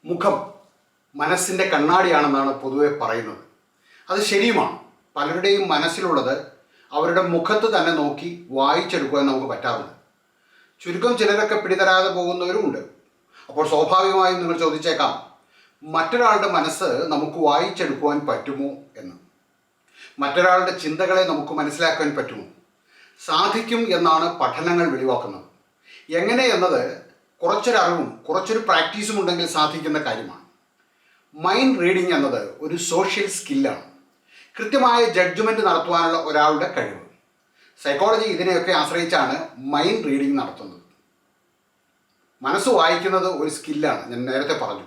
മുഖം മനസ്സിൻ്റെ കണ്ണാടിയാണെന്നാണ് പൊതുവെ പറയുന്നത്. അത് ശരിയുമാണ്. പലരുടെയും മനസ്സിലുള്ളത് അവരുടെ മുഖത്ത് തന്നെ നോക്കി വായിച്ചെടുക്കുവാൻ നമുക്ക് പറ്റാറുണ്ട്. ചുരുക്കം ചിലരൊക്കെ പിടിതരാതെ പോകുന്നവരുമുണ്ട്. അപ്പോൾ സ്വാഭാവികമായും നിങ്ങൾ ചോദിച്ചേക്കാം, മറ്റൊരാളുടെ മനസ്സ് നമുക്ക് വായിച്ചെടുക്കുവാൻ പറ്റുമോ എന്ന്. മറ്റൊരാളുടെ ചിന്തകളെ നമുക്ക് മനസ്സിലാക്കാൻ പറ്റുമോ? സാധിക്കും എന്നാണ് പഠനങ്ങൾ വെളിവാക്കുന്നത്. എങ്ങനെ എന്നത് കുറച്ചൊരറിവും കുറച്ചൊരു പ്രാക്ടീസും ഉണ്ടെങ്കിൽ സാധിക്കുന്ന കാര്യമാണ്. മൈൻഡ് റീഡിംഗ് എന്നത് ഒരു സോഷ്യൽ സ്കില്ലാണ്. കൃത്യമായ ജഡ്ജ്മെൻറ്റ് നടത്തുവാനുള്ള ഒരാളുടെ കഴിവ്. സൈക്കോളജി ഇതിനെയൊക്കെ ആശ്രയിച്ചാണ് മൈൻഡ് റീഡിംഗ് നടത്തുന്നത്. മനസ്സ് വായിക്കുന്നത് ഒരു സ്കില്ലാണ്. ഞാൻ നേരത്തെ പറഞ്ഞു,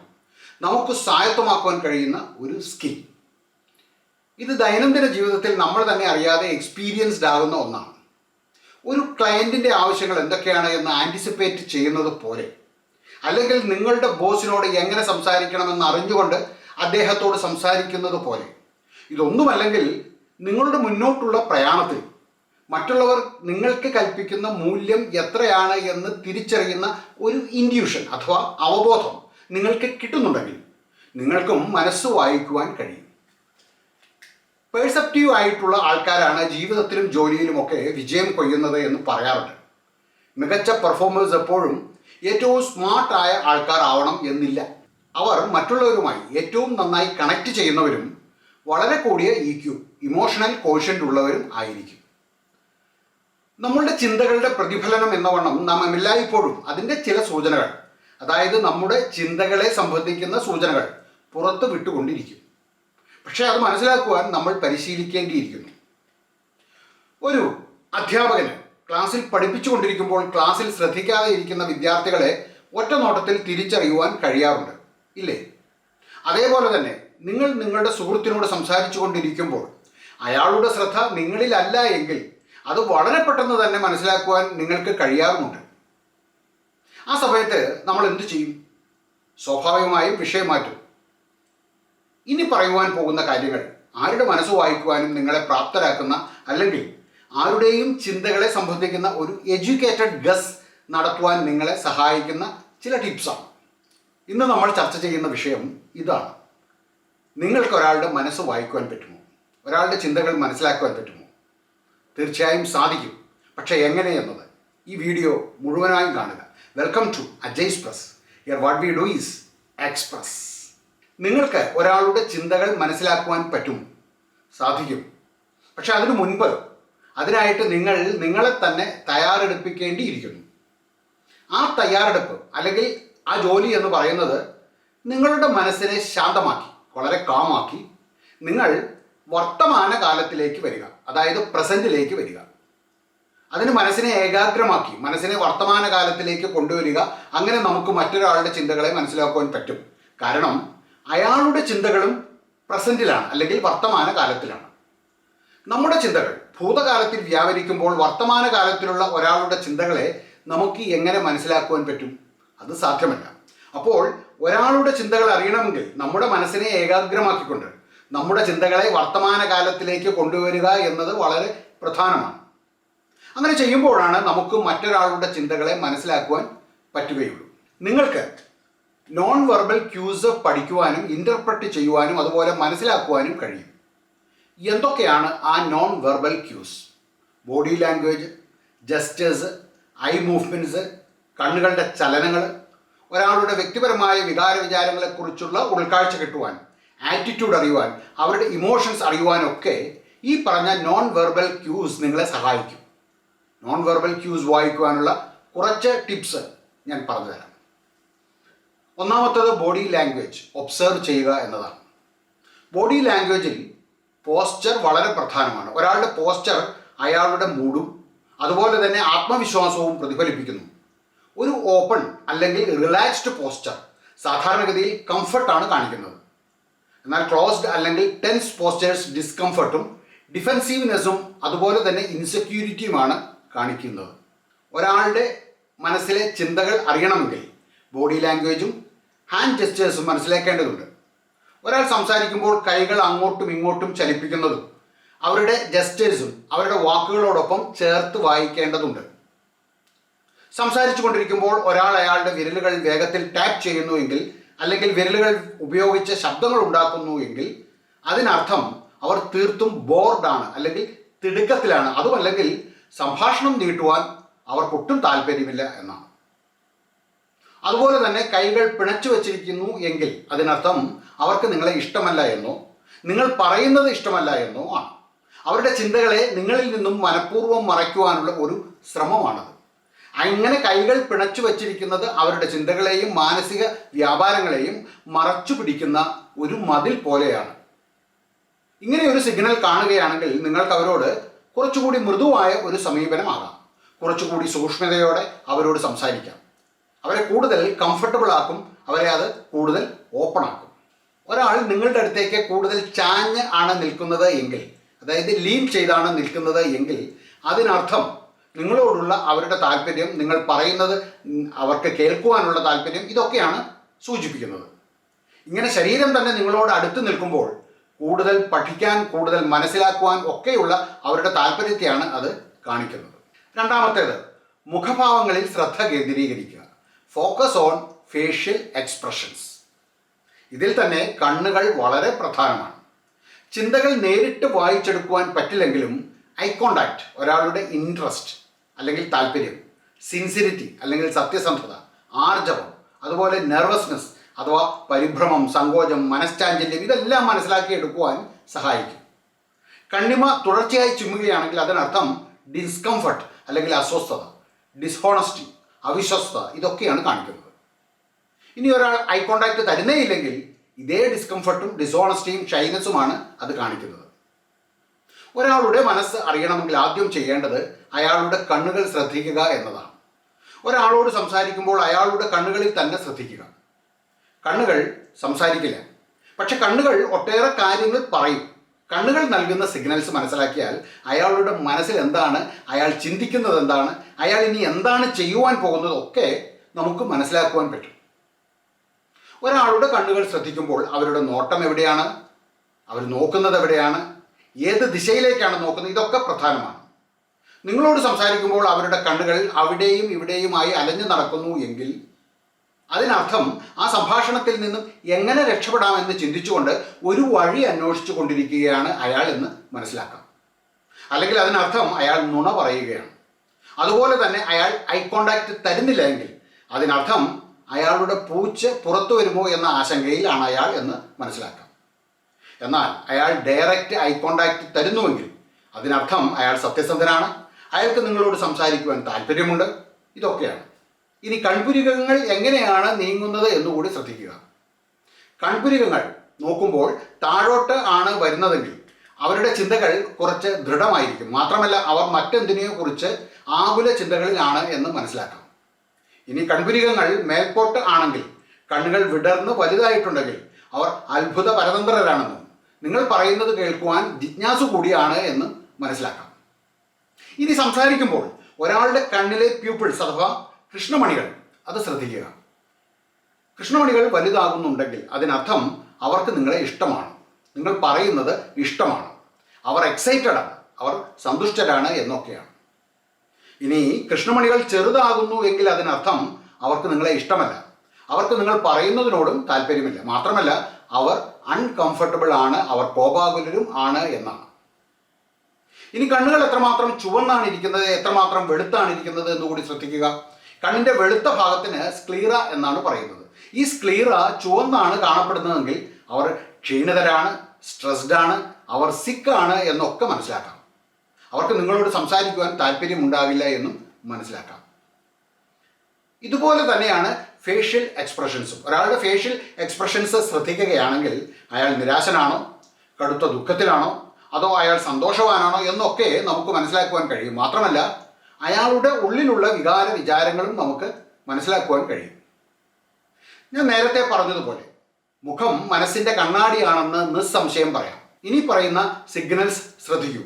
നമുക്ക് സ്വായത്തമാക്കുവാൻ കഴിയുന്ന ഒരു സ്കിൽ. ഇത് ദൈനംദിന ജീവിതത്തിൽ നമ്മൾ തന്നെ അറിയാതെ എക്സ്പീരിയൻസ്ഡ് ആകുന്ന ഒന്നാണ്. ഒരു ക്ലയൻറ്റിൻ്റെ ആവശ്യങ്ങൾ എന്തൊക്കെയാണ് എന്ന് ആൻറ്റിസിപ്പേറ്റ് ചെയ്യുന്നത് പോലെ, അല്ലെങ്കിൽ നിങ്ങളുടെ ബോസിനോട് എങ്ങനെ സംസാരിക്കണമെന്ന് അറിഞ്ഞുകൊണ്ട് അദ്ദേഹത്തോട് സംസാരിക്കുന്നത് പോലെ. ഇതൊന്നുമല്ലെങ്കിൽ നിങ്ങളുടെ മുന്നോട്ടുള്ള പ്രയാണത്തിൽ മറ്റുള്ളവർ നിങ്ങൾക്ക് കൽപ്പിക്കുന്ന മൂല്യം എത്രയാണ് എന്ന് തിരിച്ചറിയുന്ന ഒരു ഇൻഡ്യൂഷൻ അഥവാ അവബോധം നിങ്ങൾക്ക് കിട്ടുന്നുണ്ടെങ്കിൽ നിങ്ങൾക്കും മനസ്സ് വായിക്കുവാൻ കഴിയും. പേഴ്സെപ്റ്റീവ് ആയിട്ടുള്ള ആൾക്കാരാണ് ജീവിതത്തിലും ജോലിയിലുമൊക്കെ വിജയം കൊയ്യുന്നത് എന്ന് പറയാറുണ്ട്. മികച്ച പെർഫോമേഴ്സ് എപ്പോഴും ഏറ്റവും സ്മാർട്ടായ ആൾക്കാരാവണം എന്നില്ല. അവർ മറ്റുള്ളവരുമായി ഏറ്റവും നന്നായി കണക്റ്റ് ചെയ്യുന്നവരും വളരെ കൂടിയ EQ ഇമോഷണൽ കോഷ്യൻ്റ് ഉള്ളവരും ആയിരിക്കും. നമ്മളുടെ ചിന്തകളുടെ പ്രതിഫലനം എന്നവണ്ണം നാം എല്ലായ്പ്പോഴും അതിൻ്റെ ചില സൂചനകൾ, അതായത് നമ്മുടെ ചിന്തകളെ സംബന്ധിക്കുന്ന സൂചനകൾ പുറത്ത് വിട്ടുകൊണ്ടിരിക്കും. പക്ഷേ അത് മനസ്സിലാക്കുവാൻ നമ്മൾ പരിശീലിക്കേണ്ടിയിരിക്കുന്നു. ഒരു അധ്യാപകന് ക്ലാസ്സിൽ പഠിപ്പിച്ചുകൊണ്ടിരിക്കുമ്പോൾ ക്ലാസ്സിൽ ശ്രദ്ധിക്കാതെ ഇരിക്കുന്ന വിദ്യാർത്ഥികളെ ഒറ്റ നോട്ടത്തിൽ തിരിച്ചറിയുവാൻ കഴിയാറുണ്ട്, ഇല്ലേ? അതേപോലെ തന്നെ നിങ്ങൾ നിങ്ങളുടെ സുഹൃത്തിനോട് സംസാരിച്ചു കൊണ്ടിരിക്കുമ്പോൾ അയാളുടെ ശ്രദ്ധ നിങ്ങളിലല്ല എങ്കിൽ അത് വളരെ പെട്ടെന്ന് തന്നെ മനസ്സിലാക്കുവാൻ നിങ്ങൾക്ക് കഴിയാറുമുണ്ട്. ആ സമയത്ത് നമ്മൾ എന്തു ചെയ്യും? സ്വാഭാവികമായും വിഷയം മാറ്റും. ഇനി പറയുവാൻ പോകുന്ന കാര്യങ്ങൾ ആരുടെ മനസ്സ് വായിക്കുവാനും നിങ്ങളെ പ്രാപ്തരാക്കുന്ന, അല്ലെങ്കിൽ ആരുടെയും ചിന്തകളെ സംബന്ധിക്കുന്ന ഒരു എഡ്യൂക്കേറ്റഡ് ഗസ് നടത്തുവാൻ നിങ്ങളെ സഹായിക്കുന്ന ചില ടിപ്സാണ്. ഇന്ന് നമ്മൾ ചർച്ച ചെയ്യുന്ന വിഷയം ഇതാണ്. നിങ്ങൾക്ക് ഒരാളുടെ മനസ്സ് വായിക്കുവാൻ പറ്റുമോ? ഒരാളുടെ ചിന്തകൾ മനസ്സിലാക്കുവാൻ പറ്റുമോ? തീർച്ചയായും സാധിക്കും. പക്ഷേ എങ്ങനെ എന്നത് ഈ വീഡിയോ മുഴുവനായും കാണുക. Welcome to Ajay's press. Here what we do is express. നിങ്ങൾക്ക് ഒരാളുടെ ചിന്തകൾ മനസ്സിലാക്കുവാൻ പറ്റും, സാധിക്കും. പക്ഷെ അതിനു മുൻപ് അതിനായിട്ട് നിങ്ങളെ തന്നെ തയ്യാറെടുപ്പിക്കേണ്ടിയിരിക്കുന്നു. ആ തയ്യാറെടുപ്പ് അല്ലെങ്കിൽ ആ ജോലി എന്ന് പറയുന്നത് നിങ്ങളുടെ മനസ്സിനെ ശാന്തമാക്കി, വളരെ കാമാക്കി നിങ്ങൾ വർത്തമാന കാലത്തിലേക്ക് വരിക, അതായത് പ്രസൻറ്റിലേക്ക് വരിക. അതിന് മനസ്സിനെ ഏകാഗ്രമാക്കി മനസ്സിനെ വർത്തമാന കാലത്തിലേക്ക് കൊണ്ടുവരിക. അങ്ങനെ നമുക്ക് മറ്റൊരാളുടെ ചിന്തകളെ മനസ്സിലാക്കുവാൻ പറ്റും. കാരണം അയാളുടെ ചിന്തകളും പ്രസൻറ്റിലാണ്, അല്ലെങ്കിൽ വർത്തമാന കാലത്തിലാണ്. നമ്മുടെ ചിന്തകൾ ഭൂതകാലത്തിൽ വ്യാപരിക്കുമ്പോൾ വർത്തമാന കാലത്തിലുള്ള ഒരാളുടെ ചിന്തകളെ നമുക്ക് എങ്ങനെ മനസ്സിലാക്കുവാൻ പറ്റും? അത് സാധ്യമല്ല. അപ്പോൾ ഒരാളുടെ ചിന്തകൾ അറിയണമെങ്കിൽ നമ്മുടെ മനസ്സിനെ ഏകാഗ്രമാക്കിക്കൊണ്ട് നമ്മുടെ ചിന്തകളെ വർത്തമാന കാലത്തിലേക്ക് കൊണ്ടുവരിക എന്നത് വളരെ പ്രധാനമാണ്. അങ്ങനെ ചെയ്യുമ്പോഴാണ് നമുക്ക് മറ്റൊരാളുടെ ചിന്തകളെ മനസ്സിലാക്കുവാൻ പറ്റുകയുള്ളൂ. നിങ്ങൾക്ക് നോൺ വെർബൽ ക്യൂസ് പഠിക്കുവാനും ഇൻ്റർപ്രറ്റ് ചെയ്യുവാനും അതുപോലെ മനസ്സിലാക്കുവാനും കഴിയും. എന്തൊക്കെയാണ് ആ non verbal quiz? Body language, gestures, I movements, കണ്ണുകളുടെ ചലനങ്ങൾ, ഒരാളുടെ വ്യക്തിപരമായ വികാര വിചാരങ്ങളെക്കുറിച്ചുള്ള ഉൾക്കാഴ്ച കിട്ടുവാൻ, ആറ്റിറ്റ്യൂഡ് അറിയുവാൻ, അവരുടെ ഇമോഷൻസ് അറിയുവാനൊക്കെ ഈ പറഞ്ഞ നോൺ വെർബൽ ക്യൂസ് നിങ്ങളെ സഹായിക്കും. നോൺ വെർബൽ ക്യൂസ് വായിക്കുവാനുള്ള കുറച്ച് ടിപ്സ് ഞാൻ പറഞ്ഞുതരാം. ഒന്നാമത്തത് ബോഡി ലാംഗ്വേജ് ഒബ്സർവ് ചെയ്യുക എന്നതാണ്. ബോഡി ലാംഗ്വേജിൽ പോസ്ചർ വളരെ പ്രധാനമാണ്. ഒരാളുടെ പോസ്ചർ അയാളുടെ മൂഡും അതുപോലെ തന്നെ ആത്മവിശ്വാസവും പ്രതിഫലിപ്പിക്കുന്നു. ഒരു ഓപ്പൺ അല്ലെങ്കിൽ റിലാക്സ്ഡ് പോസ്ചർ സാധാരണഗതിയിൽ കംഫർട്ടാണ് കാണിക്കുന്നത്. എന്നാൽ ക്ലോസ്ഡ് അല്ലെങ്കിൽ ടെൻസ് പോസ്ചേഴ്സ് ഡിസ്കംഫർട്ടും ഡിഫെൻസീവ്നെസ്സും അതുപോലെ തന്നെ ഇൻസെക്യൂരിറ്റിയുമാണ് കാണിക്കുന്നത്. ഒരാളുടെ മനസ്സിലെ ചിന്തകൾ അറിയണമെങ്കിൽ ബോഡി ലാംഗ്വേജും ഹാൻഡ് ജെസ്റ്റേഴ്സും മനസ്സിലാക്കേണ്ടതുണ്ട്. ഒരാൾ സംസാരിക്കുമ്പോൾ കൈകൾ അങ്ങോട്ടും ഇങ്ങോട്ടും ചലിപ്പിക്കുന്നതും അവരുടെ ജെസ്റ്റേഴ്സും അവരുടെ വാക്കുകളോടൊപ്പം ചേർത്ത് വായിക്കേണ്ടതുണ്ട്. സംസാരിച്ചു കൊണ്ടിരിക്കുമ്പോൾ ഒരാൾ അയാളുടെ വിരലുകൾ വേഗത്തിൽ ടാപ്പ് ചെയ്യുന്നുവെങ്കിൽ അല്ലെങ്കിൽ വിരലുകൾ ഉപയോഗിച്ച് ശബ്ദങ്ങൾ ഉണ്ടാക്കുന്നു എങ്കിൽ അതിനർത്ഥം അവർ തീർത്തും ബോർഡാണ്, അല്ലെങ്കിൽ തിടുക്കത്തിലാണ്. അതുമല്ലെങ്കിൽ സംഭാഷണം നീട്ടുവാൻ അവർക്കൊട്ടും താല്പര്യമില്ല എന്നാണ്. അതുപോലെ തന്നെ കൈകൾ പിണച്ചു വച്ചിരിക്കുന്നു എങ്കിൽ അതിനർത്ഥം അവർക്ക് നിങ്ങളെ ഇഷ്ടമല്ല എന്നോ നിങ്ങൾ പറയുന്നത് ഇഷ്ടമല്ല എന്നോ ആണ്. അവരുടെ ചിന്തകളെ നിങ്ങളിൽ നിന്നും മനഃപൂർവ്വം മറയ്ക്കുവാനുള്ള ഒരു ശ്രമമാണത്. അങ്ങനെ കൈകൾ പിണച്ചു വച്ചിരിക്കുന്നത് അവരുടെ ചിന്തകളെയും മാനസിക വ്യാപാരങ്ങളെയും മറച്ചു പിടിക്കുന്ന ഒരു മതിൽ പോലെയാണ്. ഇങ്ങനെ ഒരു സിഗ്നൽ കാണുകയാണെങ്കിൽ നിങ്ങൾക്ക് അവരോട് കുറച്ചുകൂടി മൃദുവായ ഒരു സമീപനമാകാം. കുറച്ചുകൂടി സൂക്ഷ്മതയോടെ അവരോട് സംസാരിക്കാം. അവരെ കൂടുതൽ കംഫർട്ടബിൾ ആക്കും. അവരെ അത് കൂടുതൽ ഓപ്പൺ ആക്കും. ഒരാൾ നിങ്ങളുടെ അടുത്തേക്ക് കൂടുതൽ ചാഞ്ഞ് ആണ് നിൽക്കുന്നത് എങ്കിൽ, അതായത് ലീൻ ചെയ്താണ് നിൽക്കുന്നത് എങ്കിൽ അതിനർത്ഥം നിങ്ങളോടുള്ള അവരുടെ താല്പര്യം, നിങ്ങൾ പറയുന്നത് അവർക്ക് കേൾക്കുവാനുള്ള താല്പര്യം, ഇതൊക്കെയാണ് സൂചിപ്പിക്കുന്നത്. ഇങ്ങനെ ശരീരം തന്നെ നിങ്ങളോട് അടുത്ത് നിൽക്കുമ്പോൾ കൂടുതൽ പഠിക്കാൻ, കൂടുതൽ മനസ്സിലാക്കുവാൻ ഒക്കെയുള്ള അവരുടെ താല്പര്യത്തെയാണ് അത് കാണിക്കുന്നത്. രണ്ടാമത്തേത്, മുഖഭാവങ്ങളിൽ ശ്രദ്ധ കേന്ദ്രീകരിക്കുക. Focus on facial expressions. ഇതിൽ തന്നെ കണ്ണുകൾ വളരെ പ്രധാനമാണ്. ചിന്തകൾ നേരിട്ട് വായിച്ചെടുക്കുവാൻ പറ്റില്ലെങ്കിലും ഐ കോണ്ടാക്ട്, ഒരാളുടെ ഇൻട്രസ്റ്റ് അല്ലെങ്കിൽ താല്പര്യം, സിൻസിരിറ്റി അല്ലെങ്കിൽ സത്യസന്ധത, ആർജവം, അതുപോലെ നെർവസ്നെസ് അഥവാ പരിഭ്രമം, സങ്കോചം, മനഃശാഞ്ചല്യം, ഇതെല്ലാം മനസ്സിലാക്കിയെടുക്കുവാൻ സഹായിക്കും. കണ്ണിമ തുടർച്ചയായി ചുമ്മുകയാണെങ്കിൽ അതിനർത്ഥം ഡിസ്കംഫർട്ട് അല്ലെങ്കിൽ അസ്വസ്ഥത, ഡിസ്ഹോണസ്റ്റി, അവിശ്വസ്തത, ഇതൊക്കെയാണ് കാണിക്കുന്നത്. ഇനി ഒരാൾ ഐ കോണ്ടാക്ട് തരുന്നേ ഇല്ലെങ്കിൽ ഇതേ ഡിസ്കംഫർട്ടും ഡിസ്ഹോണസ്റ്റിയും ഷൈനസുമാണ് അത് കാണിക്കുന്നത്. ഒരാളുടെ മനസ്സ് അറിയണമെങ്കിൽ ആദ്യം ചെയ്യേണ്ടത് അയാളുടെ കണ്ണുകൾ ശ്രദ്ധിക്കുക എന്നതാണ്. ഒരാളോട് സംസാരിക്കുമ്പോൾ അയാളുടെ കണ്ണുകളിൽ തന്നെ ശ്രദ്ധിക്കുക. കണ്ണുകൾ സംസാരിക്കില്ല, പക്ഷെ കണ്ണുകൾ ഒട്ടേറെ കാര്യങ്ങൾ പറയും. കണ്ണുകൾ നൽകുന്ന സിഗ്നൽസ് മനസ്സിലാക്കിയാൽ അയാളുടെ മനസ്സിൽ എന്താണ്, അയാൾ ചിന്തിക്കുന്നത് എന്താണ്, അയാൾ ഇനി എന്താണ് ചെയ്യുവാൻ പോകുന്നത് ഒക്കെ നമുക്ക് മനസ്സിലാക്കുവാൻ പറ്റും. ഒരാളുടെ കണ്ണുകൾ ശ്രദ്ധിക്കുമ്പോൾ അവരുടെ നോട്ടം എവിടെയാണ്, അവർ നോക്കുന്നത് എവിടെയാണ്, ഏത് ദിശയിലേക്കാണ് നോക്കുന്നത്, ഇതൊക്കെ പ്രധാനമാണ്. നിങ്ങളോട് സംസാരിക്കുമ്പോൾ അവരുടെ കണ്ണുകൾ അവിടെയും ഇവിടെയുമായി അലഞ്ഞു നടക്കുന്നു എങ്കിൽ അതിനർത്ഥം ആ സംഭാഷണത്തിൽ നിന്നും എങ്ങനെ രക്ഷപ്പെടാമെന്ന് ചിന്തിച്ചുകൊണ്ട് ഒരു വഴി അന്വേഷിച്ചു കൊണ്ടിരിക്കുകയാണ് അയാൾ എന്ന് മനസ്സിലാക്കാം. അല്ലെങ്കിൽ അതിനർത്ഥം അയാൾ നുണ പറയുകയാണ്. അതുപോലെ തന്നെ അയാൾ ഐ കോണ്ടാക്ട് തരുന്നില്ല എങ്കിൽ അതിനർത്ഥം അയാളുടെ പൂച്ച പുറത്തു വരുമോ എന്ന ആശങ്കയിലാണ് അയാൾ എന്ന് മനസ്സിലാക്കാം. എന്നാൽ അയാൾ ഡയറക്റ്റ് ഐ കോണ്ടാക്ട് തരുന്നുവെങ്കിൽ അതിനർത്ഥം അയാൾ സത്യസന്ധനാണ്, അയാൾക്ക് നിങ്ങളോട് സംസാരിക്കുവാൻ താല്പര്യമുണ്ട്. ഇതൊക്കെയാണ്. ഇനി കൺപുരികങ്ങൾ എങ്ങനെയാണ് നീങ്ങുന്നത് എന്നുകൂടി ശ്രദ്ധിക്കുക. കൺപുരികങ്ങൾ നോക്കുമ്പോൾ താഴോട്ട് ആണ് വരുന്നതെങ്കിൽ അവരുടെ ചിന്തകൾ കുറച്ച് ദൃഢമായിരിക്കും. മാത്രമല്ല അവർ മറ്റെന്തിനെയോ കുറിച്ച് ആകുല ചിന്തകളിലാണ് എന്ന് മനസ്സിലാക്കാം. ഇനി കൺപുരികങ്ങൾ മേൽപോട്ട് ആണെങ്കിൽ, കണ്ണുകൾ വിടർന്ന് വലുതായിട്ടുണ്ടെങ്കിൽ അവർ അത്ഭുത പരതന്ത്രരാണെന്നും നിങ്ങൾ പറയുന്നത് കേൾക്കുവാൻ ജിജ്ഞാസു കൂടിയാണ് എന്ന് മനസ്സിലാക്കാം. ഇനി സംസാരിക്കുമ്പോൾ ഒരാളുടെ കണ്ണിലെ പ്യൂപ്പിൾസ് അഥവാ കൃഷ്ണമണികൾ അത് ശ്രദ്ധിക്കുക. കൃഷ്ണമണികൾ വലുതാകുന്നുണ്ടെങ്കിൽ അതിനർത്ഥം അവർക്ക് നിങ്ങളെ ഇഷ്ടമാണ്, നിങ്ങൾ പറയുന്നത് ഇഷ്ടമാണ്, അവർ എക്സൈറ്റഡ് ആണ്, അവർ സന്തുഷ്ടരാണ് എന്നൊക്കെയാണ്. ഇനി കൃഷ്ണമണികൾ ചെറുതാകുന്നു എങ്കിൽ അതിനർത്ഥം അവർക്ക് നിങ്ങളെ ഇഷ്ടമല്ല, അവർക്ക് നിങ്ങൾ പറയുന്നതിനോടും താല്പര്യമില്ല. മാത്രമല്ല അവർ അൺകംഫർട്ടബിൾ ആണ്, അവർ കോപാകുലരും ആണ് എന്നാണ്. ഇനി കണ്ണുകൾ എത്രമാത്രം ചുവന്നാണ് ഇരിക്കുന്നത്, എത്രമാത്രം വെളുത്താണ് ഇരിക്കുന്നത് എന്നുകൂടി ശ്രദ്ധിക്കുക. കണ്ണിൻ്റെ വെളുത്ത ഭാഗത്തിന് സ്ക്ലീറ എന്നാണ് പറയുന്നത്. ഈ സ്ക്ലീറ ചുവന്നാണ് കാണപ്പെടുന്നതെങ്കിൽ അവർ ക്ഷീണിതരാണ്, സ്ട്രെസ്ഡ് ആണ്, അവർ സിക്കാണ് എന്നൊക്കെ മനസ്സിലാക്കാം. അവർക്ക് നിങ്ങളോട് സംസാരിക്കുവാൻ താല്പര്യമുണ്ടാകില്ല എന്നും മനസ്സിലാക്കാം. ഇതുപോലെ തന്നെയാണ് ഫേഷ്യൽ എക്സ്പ്രഷൻസും. ഒരാളുടെ ഫേഷ്യൽ എക്സ്പ്രഷൻസ് ശ്രദ്ധിക്കുകയാണെങ്കിൽ അയാൾ നിരാശനാണോ, കടുത്ത ദുഃഖത്തിലാണോ, അതോ അയാൾ സന്തോഷവാനാണോ എന്നൊക്കെ നമുക്ക് മനസ്സിലാക്കുവാൻ കഴിയും. മാത്രമല്ല അയാളുടെ ഉള്ളിലുള്ള വികാര വിചാരങ്ങളും നമുക്ക് മനസ്സിലാക്കുവാൻ കഴിയും. ഞാൻ നേരത്തെ പറഞ്ഞതുപോലെ മുഖം മനസ്സിൻ്റെ കണ്ണാടിയാണെന്ന് നിസ്സംശയം പറയാം. ഇനി പറയുന്ന സിഗ്നൽസ് ശ്രദ്ധിക്കൂ.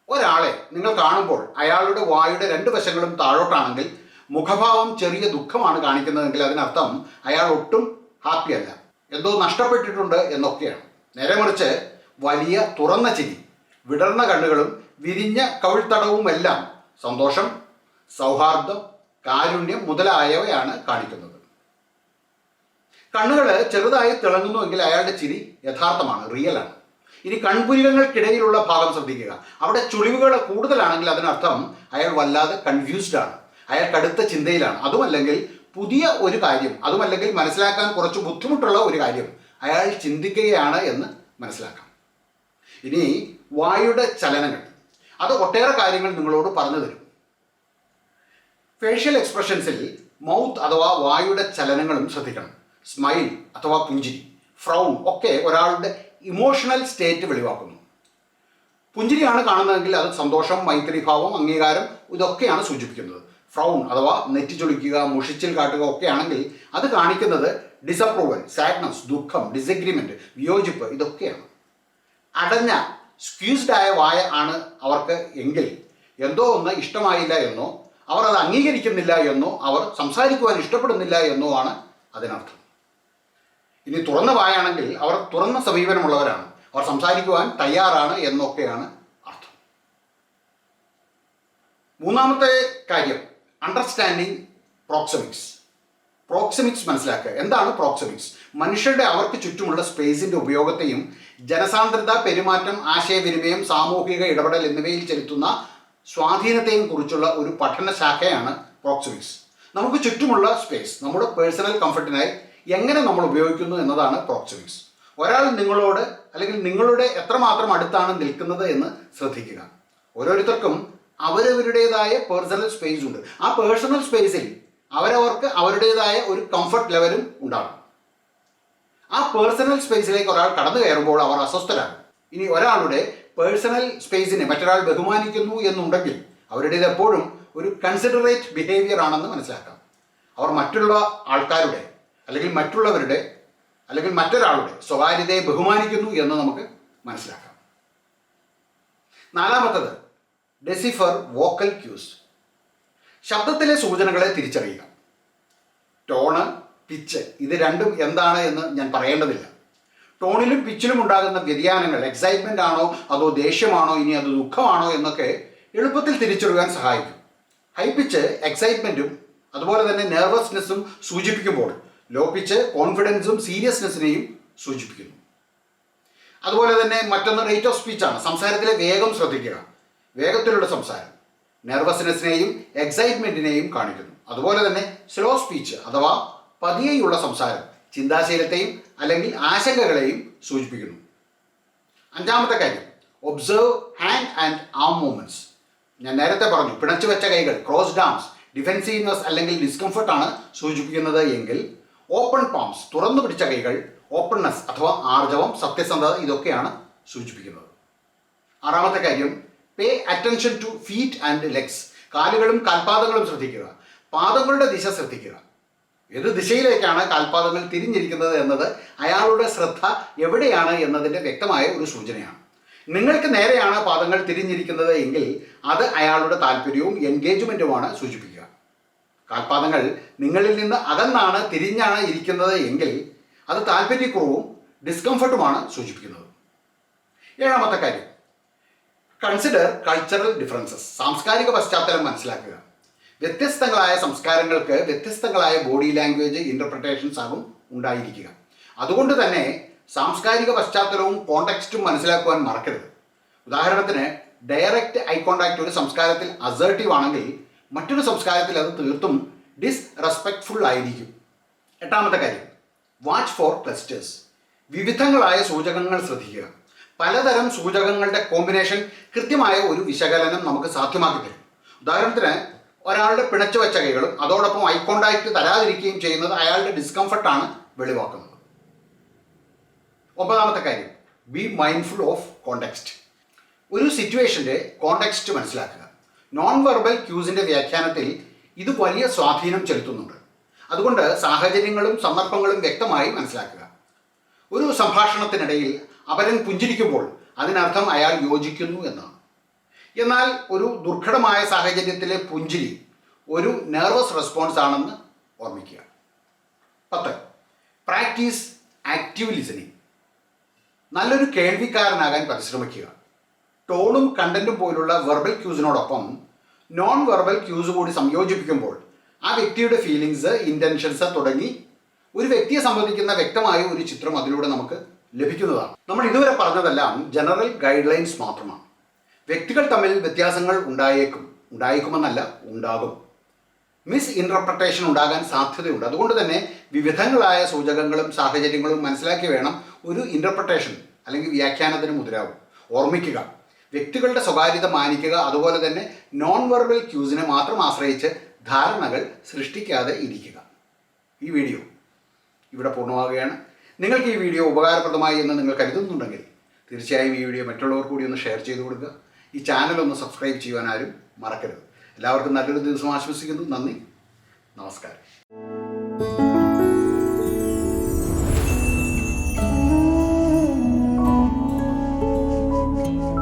ഒരാളെ നിങ്ങൾ കാണുമ്പോൾ അയാളുടെ വായുടെ രണ്ട് വശങ്ങളും താഴോട്ടാണെങ്കിൽ മുഖഭാവം ചെറിയ ദുഃഖമാണ് കാണിക്കുന്നതെങ്കിൽ അതിനർത്ഥം അയാൾ ഒട്ടും ഹാപ്പിയല്ല, എന്തോ നഷ്ടപ്പെട്ടിട്ടുണ്ട് എന്നൊക്കെയാണ്. നേരെ മറിച്ച് വലിയ തുറന്ന ചിരി, വിടർന്ന കണ്ണുകളും വിരിഞ്ഞ കവിൾത്തടവുമെല്ലാം സന്തോഷം, സൗഹാർദ്ദം, കാരുണ്യം മുതലായവയാണ് കാണിക്കുന്നത്. കണ്ണുകൾ ചെറുതായി തിളങ്ങുന്നുവെങ്കിൽ അയാളുടെ ചിരി യഥാർത്ഥമാണ്, റിയലാണ്. ഇനി കൺപുരികങ്ങൾക്കിടയിലുള്ള ഭാഗം ശ്രദ്ധിക്കുക. അവിടെ ചുളിവുകൾ കൂടുതലാണെങ്കിൽ അതിനർത്ഥം അയാൾ വല്ലാതെ കൺഫ്യൂസ്ഡ് ആണ്, അയാൾ കടുത്ത ചിന്തയിലാണ്. അതുമല്ലെങ്കിൽ പുതിയ ഒരു കാര്യം, അതുമല്ലെങ്കിൽ മനസ്സിലാക്കാൻ കുറച്ച് ബുദ്ധിമുട്ടുള്ള ഒരു കാര്യം അയാൾ ചിന്തിക്കുകയാണ് എന്ന് മനസ്സിലാക്കാം. ഇനി വായുടെ ചലനങ്ങൾ, അത് ഒട്ടേറെ കാര്യങ്ങൾ നിങ്ങളോട് പറഞ്ഞു തരും. ഫേഷ്യൽ എക്സ്പ്രഷൻസിൽ മൗത്ത് അഥവാ വായുടെ ചലനങ്ങളും ശ്രദ്ധിക്കണം. സ്മൈൽ അഥവാ പുഞ്ചിരി, ഫ്രൗൺ ഒക്കെ ഒരാളുടെ ഇമോഷണൽ സ്റ്റേറ്റ് വെളിവാക്കുന്നു. പുഞ്ചിരിയാണ് കാണുന്നതെങ്കിൽ അത് സന്തോഷം, മൈത്രിഭാവം, അംഗീകാരം ഇതൊക്കെയാണ് സൂചിപ്പിക്കുന്നത്. ഫ്രൗൺ അഥവാ നെറ്റിച്ചൊളിക്കുക, മുഷിച്ചിൽ കാട്ടുക ഒക്കെ ആണെങ്കിൽ അത് കാണിക്കുന്നത് ഡിസപ്രൂവൽ, സാഡ്നസ്, ദുഃഖം, ഡിസഗ്രിമെൻറ്റ്, വിയോജിപ്പ് ഇതൊക്കെയാണ്. അടഞ്ഞ സ്ക്യൂസ്ഡ് ആയ വായ ആണ് അവർക്ക് എങ്കിൽ എന്തോ ഒന്ന് ഇഷ്ടമായില്ല എന്നോ അവർ അത് അംഗീകരിക്കുന്നില്ല എന്നോ അവർ സംസാരിക്കുവാൻ ഇഷ്ടപ്പെടുന്നില്ല എന്നോ ആണ് അതിനർത്ഥം. ഇനി തുറന്ന വായാണെങ്കിൽ അവർ തുറന്ന സമീപനമുള്ളവരാണ്, അവർ സംസാരിക്കുവാൻ തയ്യാറാണ് എന്നൊക്കെയാണ് അർത്ഥം. മൂന്നാമത്തെ കാര്യം അണ്ടർസ്റ്റാൻഡിങ് പ്രോക്സിമിക്സ്. പ്രോക്സിമിക്സ് മനസ്സിലാക്കുക. എന്താണ് പ്രോക്സിമിക്സ്? മനുഷ്യരുടെ അവർക്ക് ചുറ്റുമുള്ള സ്പേസിൻ്റെ ഉപയോഗത്തെയും ജനസാന്ദ്രത, പെരുമാറ്റം, ആശയവിനിമയം, സാമൂഹിക ഇടപെടൽ എന്നിവയിൽ ചെലുത്തുന്ന സ്വാധീനത്തെയും കുറിച്ചുള്ള ഒരു പഠന ശാഖയാണ് പ്രോക്സിമിക്സ്. നമുക്ക് ചുറ്റുമുള്ള സ്പേസ് നമ്മുടെ പേഴ്സണൽ കംഫർട്ടിനായി എങ്ങനെ നമ്മൾ ഉപയോഗിക്കുന്നു എന്നതാണ് പ്രോക്സിമിക്സ്. ഒരാൾ നിങ്ങളോട് അല്ലെങ്കിൽ നിങ്ങളുടെ എത്രമാത്രം അടുത്താണ് നിൽക്കുന്നത് എന്ന് ശ്രദ്ധിക്കുക. ഓരോരുത്തർക്കും അവരവരുടേതായ പേഴ്സണൽ സ്പേസ് ഉണ്ട്. ആ പേഴ്സണൽ സ്പേസിൽ അവരവർക്ക് അവരുടേതായ ഒരു കംഫർട്ട് ലെവലും ഉണ്ടാകും. ആ പേഴ്സണൽ സ്പേസിലേക്ക് ഒരാൾ കടന്നു കയറുമ്പോൾ അവർ അസ്വസ്ഥരാകും. ഇനി ഒരാളുടെ പേഴ്സണൽ സ്പേസിനെ മറ്റൊരാൾ ബഹുമാനിക്കുന്നു എന്നുണ്ടെങ്കിൽ അവരുടേത് എപ്പോഴും ഒരു കൺസിഡറേറ്റ് ബിഹേവിയർ ആണെന്ന് മനസ്സിലാക്കാം. അവർ മറ്റുള്ള ആൾക്കാരുടെ അല്ലെങ്കിൽ മറ്റുള്ളവരുടെ അല്ലെങ്കിൽ മറ്റൊരാളുടെ സ്വകാര്യതയെ ബഹുമാനിക്കുന്നു എന്ന് നമുക്ക് മനസ്സിലാക്കാം. നാലാമത്തത് ഡെസിഫർ വോക്കൽ ക്യൂസ്. ശബ്ദത്തിലെ സൂചനകളെ തിരിച്ചറിയുക. ടോണ്, പിച്ച് ഇത് രണ്ടും എന്താണ് എന്ന് ഞാൻ പറയേണ്ടതില്ല. ടോണിലും പിച്ചിലും ഉണ്ടാകുന്ന വ്യതിയാനങ്ങൾ എക്സൈറ്റ്മെൻ്റ് ആണോ അതോ ദേഷ്യമാണോ ഇനി അത് ദുഃഖമാണോ എന്നൊക്കെ എളുപ്പത്തിൽ തിരിച്ചറിയാൻ സഹായിക്കും. ഹൈ പിച്ച് എക്സൈറ്റ്മെൻറ്റും അതുപോലെ തന്നെ നെർവസ്നെസ്സും സൂചിപ്പിക്കുമ്പോൾ ലോ പിച്ച് കോൺഫിഡൻസും സീരിയസ്നെസ്സിനെയും സൂചിപ്പിക്കുന്നു. അതുപോലെ തന്നെ മറ്റൊന്ന് റേറ്റ് ഓഫ് സ്പീച്ചാണ്. സംസാരത്തിലെ വേഗം ശ്രദ്ധിക്കുക. വേഗത്തിലുള്ള സംസാരം നെർവസ്നെസ്സിനെയും എക്സൈറ്റ്മെൻറ്റിനെയും കാണിക്കുന്നു. അതുപോലെ തന്നെ സ്ലോ സ്പീച്ച് അഥവാ പതിയെയുള്ള സംസാരം ചിന്താശീലത്തെയും അല്ലെങ്കിൽ ആശങ്കകളെയും സൂചിപ്പിക്കുന്നു. അഞ്ചാമത്തെ കാര്യം observe hand and arm movements. ഞാൻ നേരത്തെ പറഞ്ഞു, പിണച്ചു വെച്ച കൈകൾ, ക്രോസ്ഡ് ആംസ്, ഡിഫെൻസീവ്നെസ് അല്ലെങ്കിൽ ഡിസ്കംഫർട്ടാണ് സൂചിപ്പിക്കുന്നത് എങ്കിൽ ഓപ്പൺ പാംസ്, തുറന്നു പിടിച്ച കൈകൾ, ഓപ്പൺനെസ് അഥവാ ആർജവം, സത്യസന്ധത ഇതൊക്കെയാണ് സൂചിപ്പിക്കുന്നത്. ആറാമത്തെ കാര്യം pay attention to feet and legs. കാലുകളും കാൽപാദങ്ങളും ശ്രദ്ധിക്കുക. പാദങ്ങളുടെ ദിശ ശ്രദ്ധിക്കുക. ഏത് ദിശയിലേക്കാണ് കാൽപാദങ്ങൾ തിരിഞ്ഞിരിക്കുന്നത് എന്നത് അയാളുടെ ശ്രദ്ധ എവിടെയാണ് എന്നതിൻ്റെ വ്യക്തമായ ഒരു സൂചനയാണ്. നിങ്ങൾക്ക് നേരെയാണ് പാദങ്ങൾ തിരിഞ്ഞിരിക്കുന്നത് എങ്കിൽ അത് അയാളുടെ താല്പര്യവും എൻഗേജ്മെൻറ്റുമാണ് സൂചിപ്പിക്കുക. കാൽപാദങ്ങൾ നിങ്ങളിൽ നിന്ന് അകന്നാണ് തിരിഞ്ഞാണ് ഇരിക്കുന്നത് എങ്കിൽ അത് താല്പര്യക്കുറവും ഡിസ്കംഫർട്ടുമാണ് സൂചിപ്പിക്കുന്നത്. ഏഴാമത്തെ കാര്യം കൺസിഡർ കൾച്ചറൽ ഡിഫറൻസസ്. സാംസ്കാരിക പശ്ചാത്തലം മനസ്സിലാക്കുക. വ്യത്യസ്തങ്ങളായ സംസ്കാരങ്ങൾക്ക് വ്യത്യസ്തങ്ങളായ ബോഡി ലാംഗ്വേജ് ഇൻ്റർപ്രിട്ടേഷൻസ് ആകും ഉണ്ടായിരിക്കുക. അതുകൊണ്ട് തന്നെ സാംസ്കാരിക പശ്ചാത്തലവും കോണ്ടെക്സ്റ്റും മനസ്സിലാക്കുവാൻ മറക്കരുത്. ഉദാഹരണത്തിന് ഡയറക്റ്റ് ഐ കോണ്ടാക്ട് ഒരു സംസ്കാരത്തിൽ അസേർട്ടീവ് ആണെങ്കിൽ മറ്റൊരു സംസ്കാരത്തിൽ അത് തീർത്തും ഡിസ്റെസ്പെക്ട്ഫുൾ ആയിരിക്കും. എട്ടാമത്തെ കാര്യം വാച്ച് ഫോർ ക്ലസ്റ്റേഴ്സ്. വിവിധങ്ങളായ സൂചകങ്ങൾ ശ്രദ്ധിക്കുക. പലതരം സൂചകങ്ങളുടെ കോമ്പിനേഷൻ കൃത്യമായ ഒരു വിശകലനം നമുക്ക് സാധ്യമാക്കി തരും. ഉദാഹരണത്തിന് ഒരാളുടെ പിണച്ചു വെച്ച കൈകളും അതോടൊപ്പം ഐ കോണ്ടാക്ട് തരാതിരിക്കുകയും ചെയ്യുന്നത് അയാളുടെ ഡിസ്കംഫർട്ടാണ് വെളിവാക്കുന്നത്. ഒമ്പതാമത്തെ കാര്യം ബി മൈൻഡ്ഫുൾ ഓഫ് കോണ്ടെക്സ്റ്റ്. ഒരു സിറ്റുവേഷൻ്റെ കോണ്ടെക്സ്റ്റ് മനസ്സിലാക്കുക. നോൺ വെർബൽ ക്യൂസിൻ്റെ വ്യാഖ്യാനത്തിൽ ഇത് വലിയ സ്വാധീനം ചെലുത്തുന്നുണ്ട്. അതുകൊണ്ട് സാഹചര്യങ്ങളും സന്ദർഭങ്ങളും വ്യക്തമായി മനസ്സിലാക്കുക. ഒരു സംഭാഷണത്തിനിടയിൽ അപരൻ പുഞ്ചിരിക്കുമ്പോൾ അതിനർത്ഥം അയാൾ യോജിക്കുന്നു എന്നാണ്. എന്നാൽ ഒരു ദുർഘടമായ സാഹചര്യത്തിലെ പുഞ്ചിരി ഒരു നെർവസ് റെസ്പോൺസ് ആണെന്ന് ഓർമ്മിക്കുക. 10. Practice active listening. നല്ലൊരു കേൾവിക്കാരനാകാൻ പരിശ്രമിക്കുക. ടോണും കണ്ടന്റും പോലുള്ള വെർബൽ ക്യൂസിനോടൊപ്പം നോൺ വെർബൽ ക്യൂസ് കൂടി സംയോജിപ്പിക്കുമ്പോൾ ആ വ്യക്തിയുടെ ഫീലിങ്സ്, ഇൻറ്റൻഷൻസ് തുടങ്ങി ഒരു വ്യക്തിയെ സംബന്ധിക്കുന്ന വ്യക്തമായ ഒരു ചിത്രം അതിലൂടെ നമുക്ക് ലഭിക്കുന്നതാണ്. നമ്മൾ ഇതുവരെ പറഞ്ഞതെല്ലാം ജനറൽ ഗൈഡ് ലൈൻസ് മാത്രമാണ്. വ്യക്തികൾ തമ്മിൽ വ്യത്യാസങ്ങൾ ഉണ്ടായേക്കുമെന്നല്ല, ഉണ്ടാകും. മിസ് ഇൻറ്റർപ്രട്ടേഷൻ ഉണ്ടാകാൻ സാധ്യതയുണ്ട്. അതുകൊണ്ട് തന്നെ വിവിധങ്ങളായ സൂചകങ്ങളും സാഹചര്യങ്ങളും മനസ്സിലാക്കി വേണം ഒരു ഇൻറ്റർപ്രട്ടേഷൻ അല്ലെങ്കിൽ വ്യാഖ്യാനത്തിന് മുതിരാവും. ഓർമ്മിക്കുക, വ്യക്തികളുടെ സ്വകാര്യത മാനിക്കുക. അതുപോലെ തന്നെ നോൺ വെർബൽ ക്യൂസിനെ മാത്രം ആശ്രയിച്ച് ധാരണകൾ സൃഷ്ടിക്കാതെ ഇരിക്കുക. ഈ വീഡിയോ ഇവിടെ പൂർണ്ണമാവുകയാണ്. നിങ്ങൾക്ക് ഈ വീഡിയോ ഉപകാരപ്രദമായി എന്ന് നിങ്ങൾ കരുതുന്നുണ്ടെങ്കിൽ തീർച്ചയായും ഈ വീഡിയോ മറ്റുള്ളവർ കൂടി ഒന്ന് ഷെയർ ചെയ്ത് കൊടുക്കുക. ഈ ചാനൽ ഒന്ന് സബ്സ്ക്രൈബ് ചെയ്യുവാൻ ആരും മറക്കരുത്. എല്ലാവർക്കും നല്ലൊരു ദിവസം ആശംസിക്കുന്നു. നന്ദി, നമസ്കാരം.